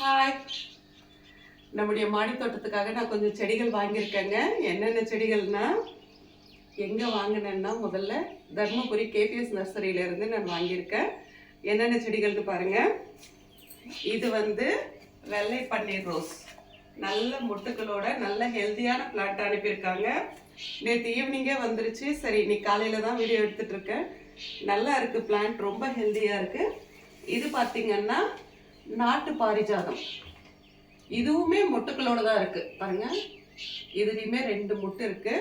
Hi, நம்முடைய மாடி தோட்டத்துக்காக நான் கொஞ்சம் செடிகள் வாங்கியிருக்கேங்க. என்னென்ன செடிகள்னா எங்கே வாங்கினேன்னா முதல்ல தர்மபுரி கேபிஎஸ் நர்சரியிலேருந்து நான் வாங்கியிருக்கேன். என்னென்ன செடிகள்னு பாருங்கள். இது வந்து வெள்ளை பன்னீர் ரோஸ், நல்ல மொட்டுக்களோட நல்ல ஹெல்த்தியான பிளான்ட் அனுப்பியிருக்காங்க. நேற்று ஈவினிங்கே வந்துருச்சு. சரி, இன்னைக்கு காலையில் தான் வீடியோ எடுத்துகிட்டு இருக்கேன். நல்லா இருக்குது பிளான்ட், ரொம்ப ஹெல்த்தியாக இருக்குது. இது பார்த்திங்கன்னா நாட்டு பாரிஜாதம், இதுவுமே மொட்டுக்களோட தான் இருக்கு பாருங்க. இதுலேயுமே 2 மொட்டு இருக்கு.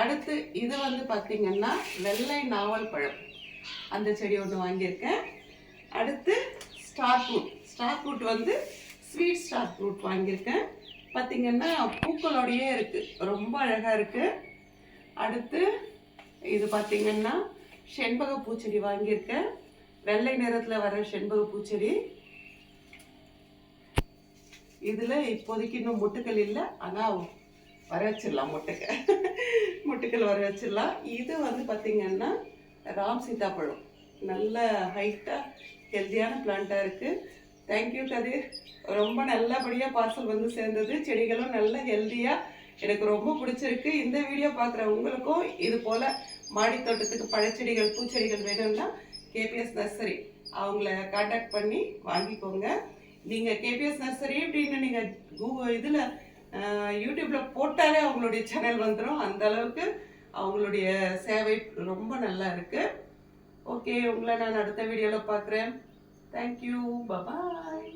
அடுத்து இது வந்து பார்த்தீங்கன்னா வெள்ளை நாவல் பழம், அந்த செடி ஒன்று வாங்கியிருக்கேன். அடுத்து ஸ்டார் ஃப்ரூட் வந்து ஸ்வீட் ஸ்டார் ஃப்ரூட் வாங்கியிருக்கேன். பார்த்தீங்கன்னா பூக்களோடையே இருக்கு, ரொம்ப அழகாக இருக்கு. அடுத்து இது பார்த்தீங்கன்னா செண்பக பூச்செடி வாங்கியிருக்கேன். வெள்ளை நிறத்தில் வர செண்பக பூச்செடி. இதில் இப்போதைக்கு இன்னும் மொட்டுக்கள் இல்லை, ஆனால் வர வச்சிடலாம். மொட்டுக்கள் வர வச்சிடலாம். இது வந்து பார்த்திங்கன்னா ராம் சீதாப்பழம், நல்ல ஹைட்டாக ஹெல்த்தியான பிளான்ட்டாக இருக்குது. தேங்க்யூ கதிர், ரொம்ப நல்லபடியாக பார்சல் வந்து சேர்ந்தது. செடிகளும் நல்ல ஹெல்த்தியாக எனக்கு ரொம்ப பிடிச்சிருக்கு. இந்த வீடியோ பார்க்குற உங்களுக்கும் இது போல் மாடி தோட்டத்துக்கு பழச்செடிகள் பூச்செடிகள் வேணும்னா கேபிஎஸ் நர்சரி அவங்கள கான்டாக்ட் பண்ணி வாங்கிக்கோங்க. நீங்கள் கேபிஎஸ் நர்சரி அப்படின்னு நீங்கள் இதில் யூடியூப்பில் போட்டாலே அவங்களுடைய சேனல் வந்துடும். அந்த அளவுக்கு அவங்களுடைய சேவை ரொம்ப நல்லா இருக்குது. ஓகே, உங்களை நான் அடுத்த வீடியோவில் பார்க்குறேன். தேங்க்யூ, பாய்.